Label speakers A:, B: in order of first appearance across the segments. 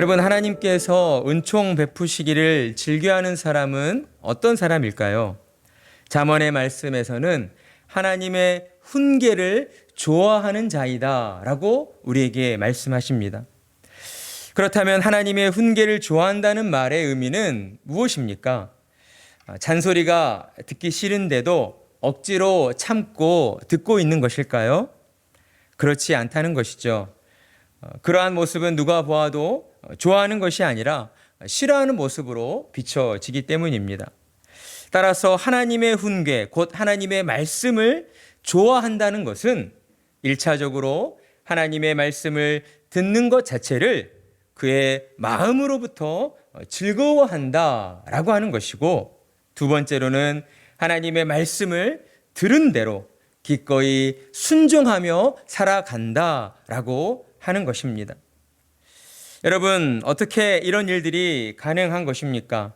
A: 여러분, 하나님께서 은총 베푸시기를 즐겨하는 사람은 어떤 사람일까요? 잠언의 말씀에서는 하나님의 훈계를 좋아하는 자이다 라고 우리에게 말씀하십니다. 그렇다면 하나님의 훈계를 좋아한다는 말의 의미는 무엇입니까? 잔소리가 듣기 싫은데도 억지로 참고 듣고 있는 것일까요? 그렇지 않다는 것이죠. 그러한 모습은 누가 보아도 좋아하는 것이 아니라 싫어하는 모습으로 비춰지기 때문입니다. 따라서 하나님의 훈계, 곧 하나님의 말씀을 좋아한다는 것은 1차적으로 하나님의 말씀을 듣는 것 자체를 그의 마음으로부터 즐거워한다라고 하는 것이고, 두 번째로는 하나님의 말씀을 들은 대로 기꺼이 순종하며 살아간다라고 하는 것입니다. 여러분, 어떻게 이런 일들이 가능한 것입니까?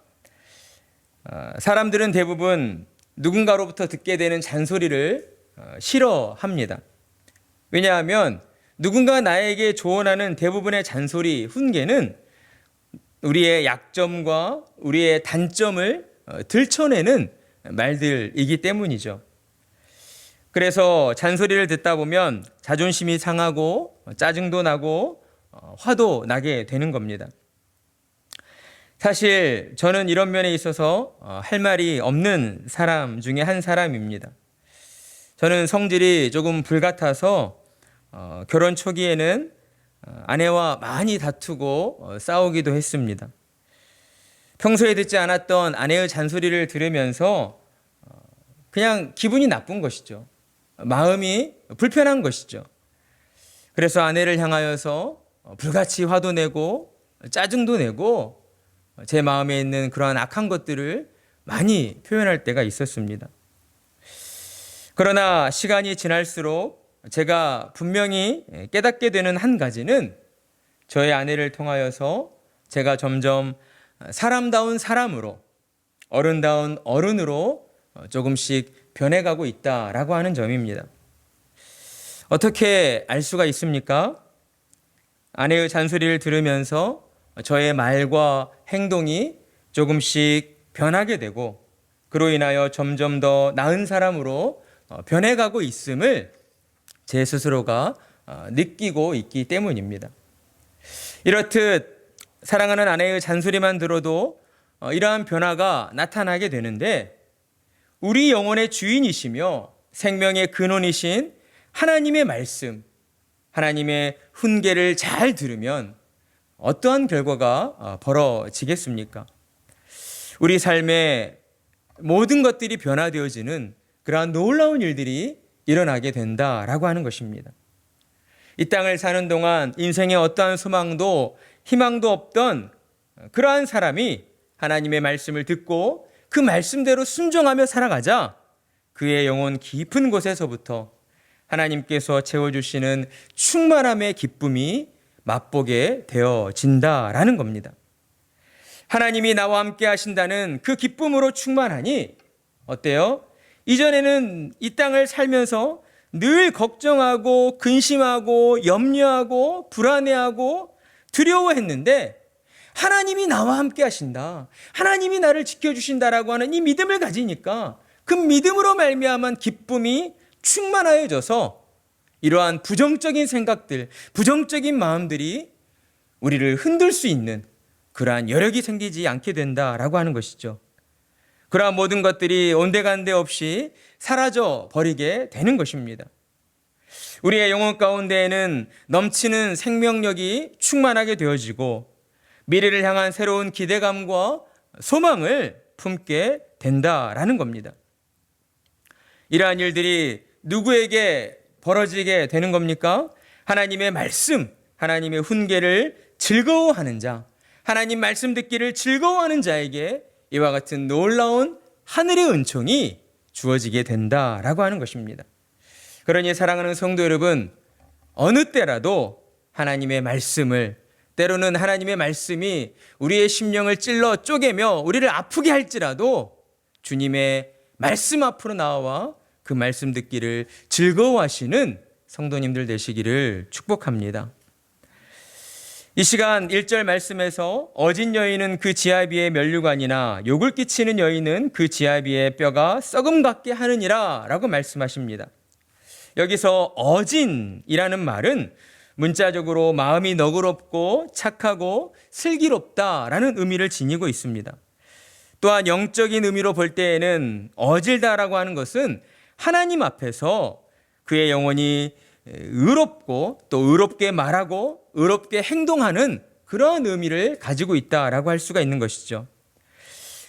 A: 사람들은 대부분 누군가로부터 듣게 되는 잔소리를 싫어합니다. 왜냐하면 누군가 나에게 조언하는 대부분의 잔소리, 훈계는 우리의 약점과 우리의 단점을 들춰내는 말들이기 때문이죠. 그래서 잔소리를 듣다 보면 자존심이 상하고 짜증도 나고 화도 나게 되는 겁니다. 사실 저는 이런 면에 있어서 할 말이 없는 사람 중에 한 사람입니다. 저는 성질이 조금 불같아서 결혼 초기에는 아내와 많이 다투고 싸우기도 했습니다. 평소에 듣지 않았던 아내의 잔소리를 들으면서 그냥 기분이 나쁜 것이죠. 마음이 불편한 것이죠. 그래서 아내를 향하여서 불같이 화도 내고 짜증도 내고 제 마음에 있는 그러한 악한 것들을 많이 표현할 때가 있었습니다. 그러나 시간이 지날수록 제가 분명히 깨닫게 되는 한 가지는 저의 아내를 통하여서 제가 점점 사람다운 사람으로, 어른다운 어른으로 조금씩 변해가고 있다라고 하는 점입니다. 어떻게 알 수가 있습니까? 아내의 잔소리를 들으면서 저의 말과 행동이 조금씩 변하게 되고, 그로 인하여 점점 더 나은 사람으로 변해가고 있음을 제 스스로가 느끼고 있기 때문입니다. 이렇듯 사랑하는 아내의 잔소리만 들어도 이러한 변화가 나타나게 되는데, 우리 영혼의 주인이시며 생명의 근원이신 하나님의 말씀, 하나님의 훈계를 잘 들으면 어떠한 결과가 벌어지겠습니까? 우리 삶의 모든 것들이 변화되어지는 그러한 놀라운 일들이 일어나게 된다라고 하는 것입니다. 이 땅을 사는 동안 인생에 어떠한 소망도 희망도 없던 그러한 사람이 하나님의 말씀을 듣고 그 말씀대로 순종하며 살아가자 그의 영혼 깊은 곳에서부터 하나님께서 채워주시는 충만함의 기쁨이 맛보게 되어진다라는 겁니다. 하나님이 나와 함께 하신다는 그 기쁨으로 충만하니 어때요? 이전에는 이 땅을 살면서 늘 걱정하고 근심하고 염려하고 불안해하고 두려워했는데, 하나님이 나와 함께 하신다, 하나님이 나를 지켜주신다라고 하는 이 믿음을 가지니까 그 믿음으로 말미암은 기쁨이 충만하여져서 이러한 부정적인 생각들, 부정적인 마음들이 우리를 흔들 수 있는 그러한 여력이 생기지 않게 된다라고 하는 것이죠. 그러한 모든 것들이 온데간데 없이 사라져 버리게 되는 것입니다. 우리의 영혼 가운데에는 넘치는 생명력이 충만하게 되어지고 미래를 향한 새로운 기대감과 소망을 품게 된다라는 겁니다. 이러한 일들이 누구에게 벌어지게 되는 겁니까? 하나님의 말씀, 하나님의 훈계를 즐거워하는 자, 하나님 말씀 듣기를 즐거워하는 자에게 이와 같은 놀라운 하늘의 은총이 주어지게 된다라고 하는 것입니다. 그러니 사랑하는 성도 여러분, 어느 때라도 하나님의 말씀을, 때로는 하나님의 말씀이 우리의 심령을 찔러 쪼개며 우리를 아프게 할지라도 주님의 말씀 앞으로 나와 그 말씀 듣기를 즐거워하시는 성도님들 되시기를 축복합니다. 이 시간 1절 말씀에서 어진 여인은 그 지아비의 면류관이나 욕을 끼치는 여인은 그 지아비의 뼈가 썩음 같게 하느니라 라고 말씀하십니다. 여기서 어진이라는 말은 문자적으로 마음이 너그럽고 착하고 슬기롭다라는 의미를 지니고 있습니다. 또한 영적인 의미로 볼 때에는 어질다라고 하는 것은 하나님 앞에서 그의 영혼이 의롭고 또 의롭게 말하고 의롭게 행동하는 그런 의미를 가지고 있다라고 할 수가 있는 것이죠.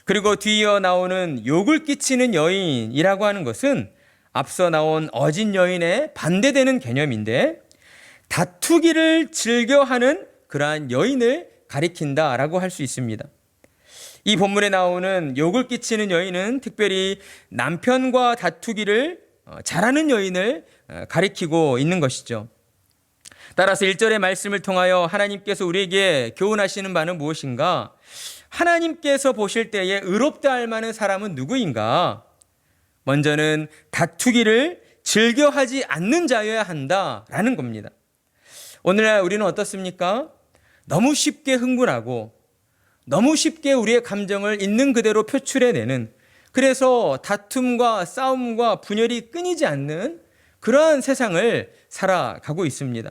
A: 그리고 뒤이어 나오는 욕을 끼치는 여인이라고 하는 것은 앞서 나온 어진 여인에 반대되는 개념인데 다투기를 즐겨하는 그러한 여인을 가리킨다라고 할 수 있습니다. 이 본문에 나오는 욕을 끼치는 여인은 특별히 남편과 다투기를 잘하는 여인을 가리키고 있는 것이죠. 따라서 1절의 말씀을 통하여 하나님께서 우리에게 교훈하시는 바는 무엇인가? 하나님께서 보실 때에 의롭다 할 만한 사람은 누구인가? 먼저는 다투기를 즐겨하지 않는 자여야 한다라는 겁니다. 오늘날 우리는 어떻습니까? 너무 쉽게 흥분하고 너무 쉽게 우리의 감정을 있는 그대로 표출해내는, 그래서 다툼과 싸움과 분열이 끊이지 않는 그러한 세상을 살아가고 있습니다.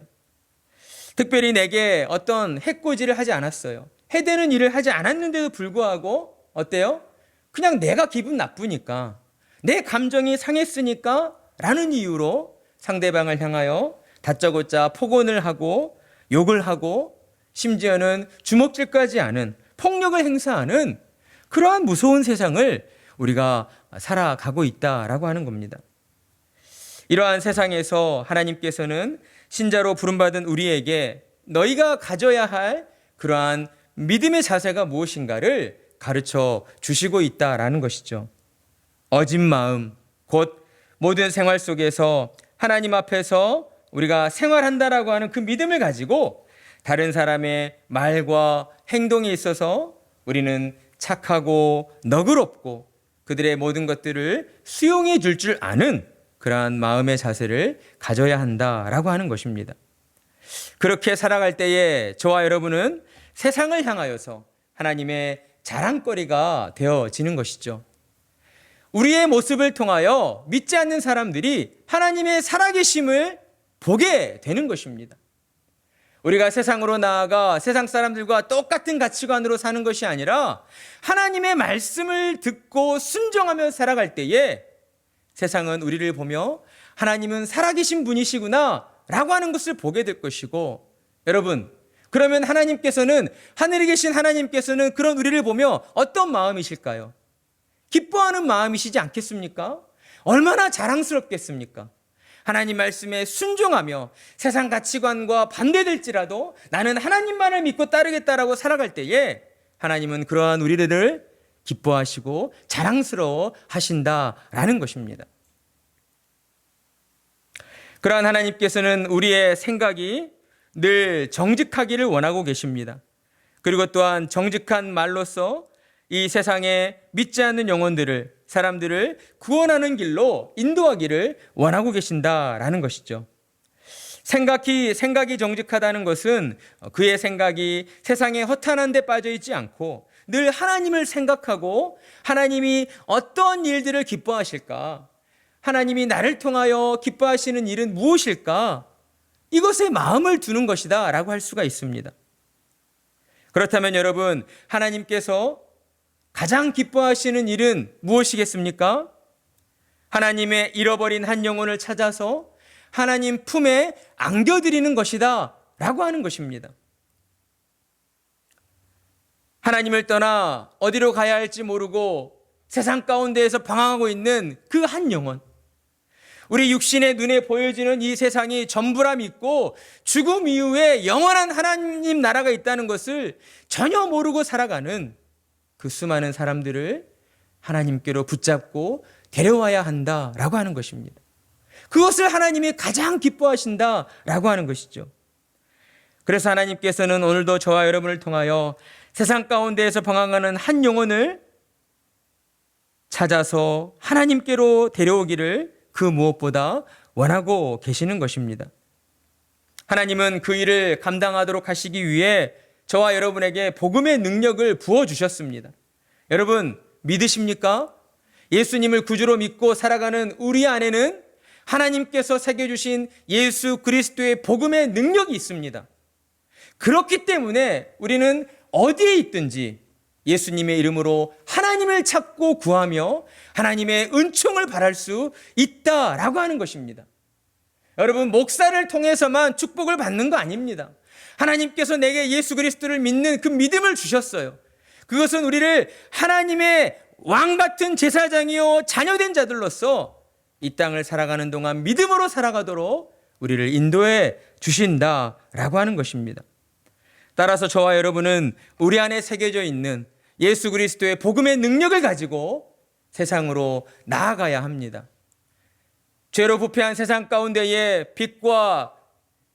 A: 특별히 내게 어떤 해코지를 하지 않았어요. 해대는 일을 하지 않았는데도 불구하고 어때요? 그냥 내가 기분 나쁘니까, 내 감정이 상했으니까 라는 이유로 상대방을 향하여 다짜고짜 폭언을 하고 욕을 하고 심지어는 주먹질까지 하는 폭력을 행사하는 그러한 무서운 세상을 우리가 살아가고 있다라고 하는 겁니다. 이러한 세상에서 하나님께서는 신자로 부름받은 우리에게 너희가 가져야 할 그러한 믿음의 자세가 무엇인가를 가르쳐 주시고 있다라는 것이죠. 어진 마음, 곧 모든 생활 속에서 하나님 앞에서 우리가 생활한다라고 하는 그 믿음을 가지고 다른 사람의 말과 행동에 있어서 우리는 착하고 너그럽고 그들의 모든 것들을 수용해 줄 줄 아는 그러한 마음의 자세를 가져야 한다라고 하는 것입니다. 그렇게 살아갈 때에 저와 여러분은 세상을 향하여서 하나님의 자랑거리가 되어지는 것이죠. 우리의 모습을 통하여 믿지 않는 사람들이 하나님의 살아계심을 보게 되는 것입니다. 우리가 세상으로 나아가 세상 사람들과 똑같은 가치관으로 사는 것이 아니라 하나님의 말씀을 듣고 순종하며 살아갈 때에 세상은 우리를 보며 하나님은 살아계신 분이시구나 라고 하는 것을 보게 될 것이고, 여러분, 그러면 하나님께서는, 하늘에 계신 하나님께서는 그런 우리를 보며 어떤 마음이실까요? 기뻐하는 마음이시지 않겠습니까? 얼마나 자랑스럽겠습니까? 하나님 말씀에 순종하며 세상 가치관과 반대될지라도 나는 하나님만을 믿고 따르겠다라고 살아갈 때에 하나님은 그러한 우리들을 기뻐하시고 자랑스러워 하신다라는 것입니다. 그러한 하나님께서는 우리의 생각이 늘 정직하기를 원하고 계십니다. 그리고 또한 정직한 말로서 이 세상에 믿지 않는 영혼들을, 사람들을 구원하는 길로 인도하기를 원하고 계신다라는 것이죠. 생각이 정직하다는 것은 그의 생각이 세상에 허탄한 데 빠져 있지 않고 늘 하나님을 생각하고 하나님이 어떤 일들을 기뻐하실까? 하나님이 나를 통하여 기뻐하시는 일은 무엇일까? 이것에 마음을 두는 것이다 라고 할 수가 있습니다. 그렇다면 여러분, 하나님께서 가장 기뻐하시는 일은 무엇이겠습니까? 하나님의 잃어버린 한 영혼을 찾아서 하나님 품에 안겨드리는 것이다 라고 하는 것입니다. 하나님을 떠나 어디로 가야 할지 모르고 세상 가운데에서 방황하고 있는 그 한 영혼, 우리 육신의 눈에 보여지는 이 세상이 전부라 믿고 죽음 이후에 영원한 하나님 나라가 있다는 것을 전혀 모르고 살아가는 그 수많은 사람들을 하나님께로 붙잡고 데려와야 한다라고 하는 것입니다. 그것을 하나님이 가장 기뻐하신다라고 하는 것이죠. 그래서 하나님께서는 오늘도 저와 여러분을 통하여 세상 가운데에서 방황하는 한 영혼을 찾아서 하나님께로 데려오기를 그 무엇보다 원하고 계시는 것입니다. 하나님은 그 일을 감당하도록 하시기 위해 저와 여러분에게 복음의 능력을 부어주셨습니다. 여러분 믿으십니까? 예수님을 구주로 믿고 살아가는 우리 안에는 하나님께서 새겨주신 예수 그리스도의 복음의 능력이 있습니다. 그렇기 때문에 우리는 어디에 있든지 예수님의 이름으로 하나님을 찾고 구하며 하나님의 은총을 바랄 수 있다라고 하는 것입니다. 여러분, 목사를 통해서만 축복을 받는 거 아닙니다. 하나님께서 내게 예수 그리스도를 믿는 그 믿음을 주셨어요. 그것은 우리를 하나님의 왕 같은 제사장이요 자녀된 자들로서 이 땅을 살아가는 동안 믿음으로 살아가도록 우리를 인도해 주신다라고 하는 것입니다. 따라서 저와 여러분은 우리 안에 새겨져 있는 예수 그리스도의 복음의 능력을 가지고 세상으로 나아가야 합니다. 죄로 부패한 세상 가운데에 빛과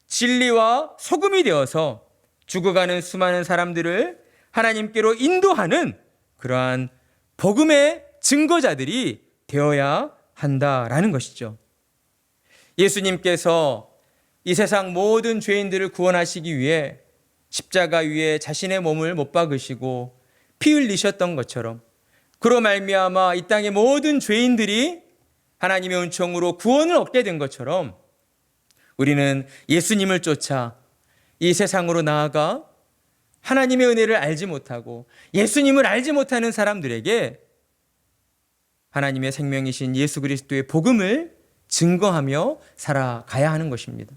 A: 진리와 소금이 되어서 죽어가는 수많은 사람들을 하나님께로 인도하는 그러한 복음의 증거자들이 되어야 한다라는 것이죠. 예수님께서 이 세상 모든 죄인들을 구원하시기 위해 십자가 위에 자신의 몸을 못 박으시고 피 흘리셨던 것처럼 그로 말미암아 이 땅의 모든 죄인들이 하나님의 은총으로 구원을 얻게 된 것처럼 우리는 예수님을 쫓아 이 세상으로 나아가 하나님의 은혜를 알지 못하고 예수님을 알지 못하는 사람들에게 하나님의 생명이신 예수 그리스도의 복음을 증거하며 살아가야 하는 것입니다.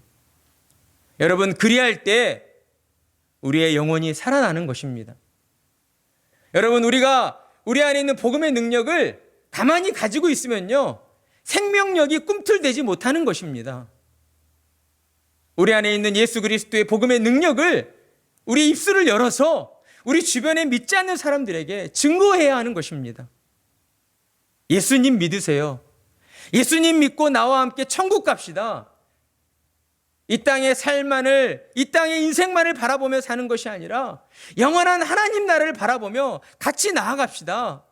A: 여러분, 그리할 때 우리의 영혼이 살아나는 것입니다. 여러분, 우리가 우리 안에 있는 복음의 능력을 가만히 가지고 있으면요, 생명력이 꿈틀대지 못하는 것입니다. 우리 안에 있는 예수 그리스도의 복음의 능력을 우리 입술을 열어서 우리 주변에 믿지 않는 사람들에게 증거해야 하는 것입니다. 예수님 믿으세요. 예수님 믿고 나와 함께 천국 갑시다. 이 땅의 삶만을, 이 땅의 인생만을 바라보며 사는 것이 아니라 영원한 하나님 나라를 바라보며 같이 나아갑시다.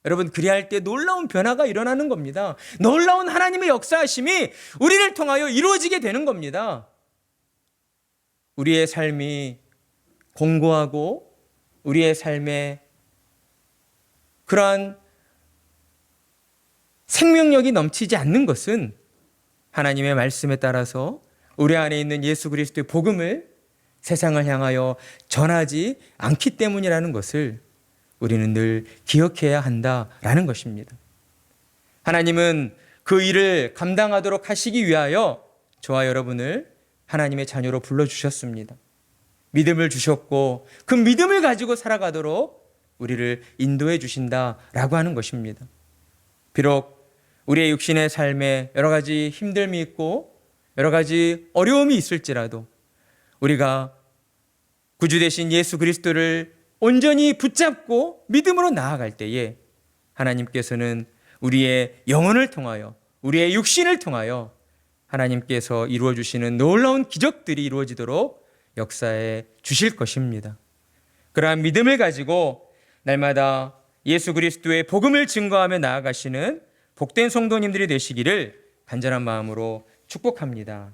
A: 여러분, 그리할 때 놀라운 변화가 일어나는 겁니다. 놀라운 하나님의 역사하심이 우리를 통하여 이루어지게 되는 겁니다. 우리의 삶이 공고하고 우리의 삶에 그러한 생명력이 넘치지 않는 것은 하나님의 말씀에 따라서 우리 안에 있는 예수 그리스도의 복음을 세상을 향하여 전하지 않기 때문이라는 것을 우리는 늘 기억해야 한다라는 것입니다. 하나님은 그 일을 감당하도록 하시기 위하여 저와 여러분을 하나님의 자녀로 불러주셨습니다. 믿음을 주셨고 그 믿음을 가지고 살아가도록 우리를 인도해 주신다라고 하는 것입니다. 비록 우리의 육신의 삶에 여러 가지 힘듦이 있고 여러 가지 어려움이 있을지라도 우리가 구주 되신 예수 그리스도를 온전히 붙잡고 믿음으로 나아갈 때에 하나님께서는 우리의 영혼을 통하여 우리의 육신을 통하여 하나님께서 이루어 주시는 놀라운 기적들이 이루어지도록 역사해 주실 것입니다. 그러한 믿음을 가지고 날마다 예수 그리스도의 복음을 증거하며 나아가시는 복된 성도님들이 되시기를 간절한 마음으로 축복합니다.